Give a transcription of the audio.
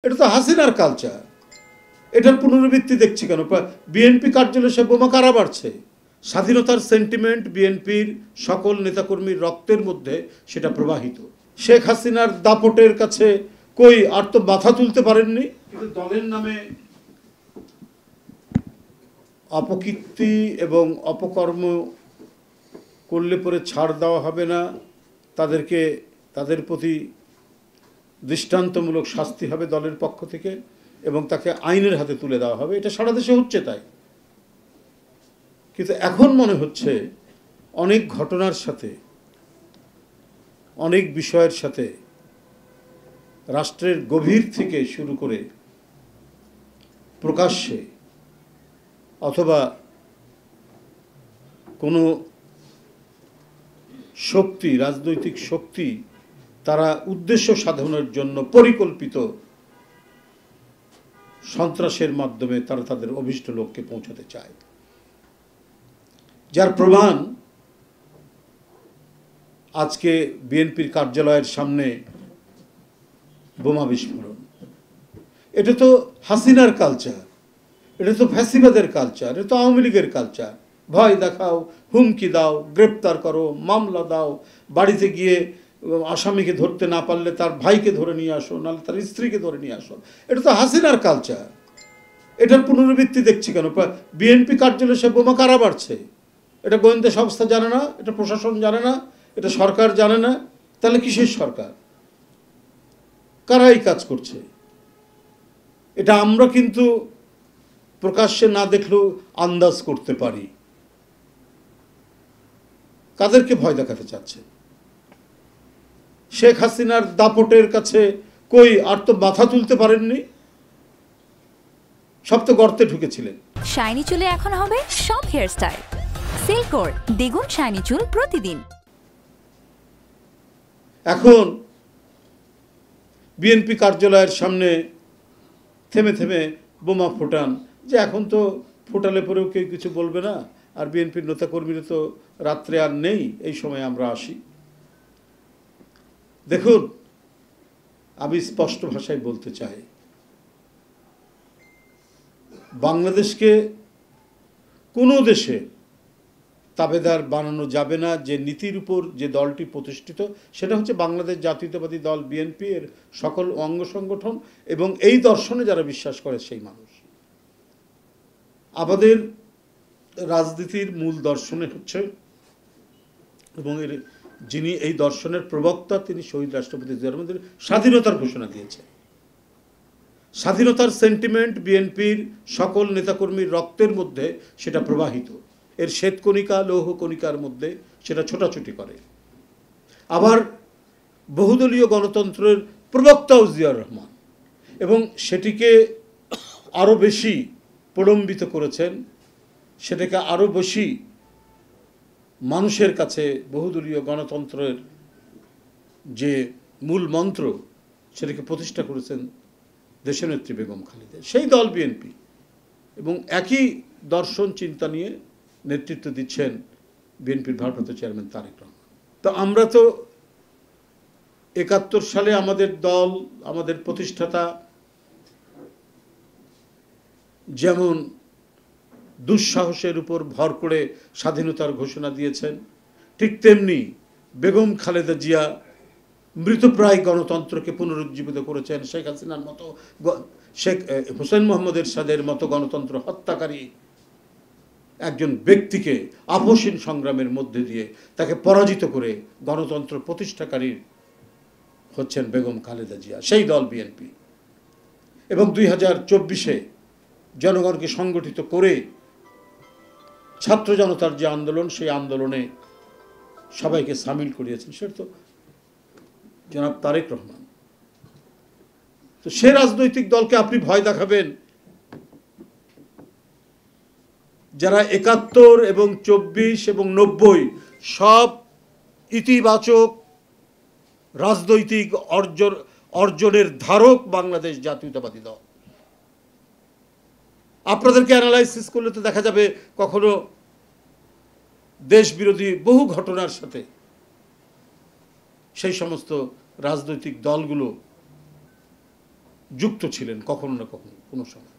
এটা তো হাসিনার কালচার। এটার পুনরাবৃত্তি দেখছি কেন? বিএনপি কার্যালয়ে সে বোমা কারা বাড়ছে? স্বাধীনতার সেন্টিমেন্ট বিএনপির সকল নেতাকর্মীর রক্তের মধ্যে সেটা প্রবাহিত। শেখ হাসিনার দাপটের কাছে কই আর তো মাথা তুলতে পারেননি। কিন্তু দলের নামে অপকীর্তি এবং অপকর্ম করলে পরে ছাড় দেওয়া হবে না, তাদের প্রতি দৃষ্টান্তমূলক শাস্তি হবে দলের পক্ষ থেকে এবং তাকে আইনের হাতে তুলে দেওয়া হবে। এটা সারা দেশে হচ্ছে তাই। কিন্তু এখন মনে হচ্ছে অনেক ঘটনার সাথে, অনেক বিষয়ের সাথে রাষ্ট্রের গভীর থেকে শুরু করে প্রকাশ্যে অথবা কোনো শক্তি, রাজনৈতিক শক্তি তারা উদ্দেশ্য সাধনের জন্য পরিকল্পিত সন্ত্রাসের মাধ্যমে তারা তাদের অভীষ্ট লক্ষ্যে পৌঁছাতে চায়, যার প্রমাণ আজকে বিএনপির কার্যালয়ের সামনে বোমা বিস্ফোরণ। এটা তো হাসিনার কালচার, এটা তো ফ্যাসিবাদের কালচার, এটা তো আওয়ামী লীগের কালচার। ভয় দেখাও, হুমকি দাও, গ্রেপ্তার করো, মামলা দাও, বাড়িতে গিয়ে আসামিকে ধরতে না পারলে তার ভাইকে ধরে নিয়ে আসো, নাহলে তার স্ত্রীকে ধরে নিয়ে আসো। এটা তো হাসিনার কালচার। এটার পুনরাবৃত্তি দেখছি কেন? বিএনপি কার্যালয়ে সে বোমা কারা বাড়ছে? এটা গোয়েন্দা সংস্থা জানে না, এটা প্রশাসন জানে না, এটা সরকার জানে না। তাহলে কিসের সরকার? কারা এই কাজ করছে? এটা আমরা কিন্তু প্রকাশ্যে না দেখলেও আন্দাজ করতে পারি কাদেরকে ভয় দেখাতে চাচ্ছে। শেখ হাসিনার দাপটের কাছে কই আর তো মাথা তুলতে পারেননি। সব তো গর্তে ঢুকেছিলেন। শাইনি চুলে এখন হবে সব হেয়ার স্টাইল। সিল্কোর দ্বিগুণ শাইনি চুল প্রতিদিন। এখন বিএনপি কার্যালয়ের সামনে থেমে থেমে বোমা ফোটান, যে এখন তো ফোটালে পরেও কেউ কিছু বলবে না, আর বিএনপির নেতাকর্মীরা তো রাত্রে আর নেই, এই সময় আমরা আসি। দেখুন, আমি স্পষ্ট ভাষায় বলতে চাই, বাংলাদেশকে কোনো দেশে তাবেদার বানানো যাবে না। যে নীতির উপর যে দলটি প্রতিষ্ঠিত সেটা হচ্ছে বাংলাদেশ জাতীয়তাবাদী দল বিএনপি, এর সকল অঙ্গ সংগঠন এবং এই দর্শনে যারা বিশ্বাস করে সেই মানুষ। আমাদের রাজনীতির মূল দর্শনে হচ্ছে, এবং এর যিনি এই দর্শনের প্রবক্তা তিনি শহীদ রাষ্ট্রপতি জিয়া রহমান, স্বাধীনতার ঘোষণা দিয়েছে। স্বাধীনতার সেন্টিমেন্ট বিএনপির সকল নেতাকর্মীর রক্তের মধ্যে সেটা প্রবাহিত। এর শ্বেতকণিকা লৌহ কণিকার মধ্যে সেটা ছোটাছুটি করে। আবার বহুদলীয় গণতন্ত্রের প্রবক্তাও জিয়াউর রহমান, এবং সেটিকে আরও বেশি প্রলম্বিত করেছেন, সেটাকে আরও বেশি মানুষের কাছে বহুদলীয় গণতন্ত্রের যে মূল মন্ত্র সেটাকে প্রতিষ্ঠা করেছেন দেশনেত্রী বেগম খালেদা। সেই দল বিএনপি, এবং একই দর্শন চিন্তা নিয়ে নেতৃত্ব দিচ্ছেন বিএনপির ভারপ্রাপ্ত চেয়ারম্যান তারেক রহমান। তো আমরা তো ৭১ সালে আমাদের দল, আমাদের প্রতিষ্ঠাতা যেমন দুঃসাহসের উপর ভর করে স্বাধীনতার ঘোষণা দিয়েছেন, ঠিক তেমনি বেগম খালেদা জিয়া মৃতপ্রায় গণতন্ত্রকে পুনরুজ্জীবিত করেছেন। শেখ হাসিনার মতো, শেখ হোসেন মোহাম্মদ এরশাদের মতো গণতন্ত্র হত্যাকারী একজন ব্যক্তিকে আপসহীন সংগ্রামের মধ্যে দিয়ে তাকে পরাজিত করে গণতন্ত্র প্রতিষ্ঠাকারী হচ্ছেন বেগম খালেদা জিয়া, সেই দল বিএনপি। এবং 2024-এ জনগণকে সংগঠিত করে ছাত্র জনতার যে আন্দোলন, সেই আন্দোলনে সবাইকে সামিল করিয়েছেন সেটা তো জনাব তারেক রহমান। তো সে রাজনৈতিক দলকে আপনি ভয় দেখাবেন যারা ৭১ এবং ২৪ এবং ৯০ সব ইতিবাচক রাজনৈতিক অর্জনের ধারক বাংলাদেশ জাতীয়তাবাদী দল। আপনাদেরকে অ্যানালাইসিস করলে তো দেখা যাবে কখনো দেশ বিরোধী বহু ঘটনার সাথে সেই সমস্ত রাজনৈতিক দলগুলো যুক্ত ছিলেন কখনো না কখনো কোনো সময়।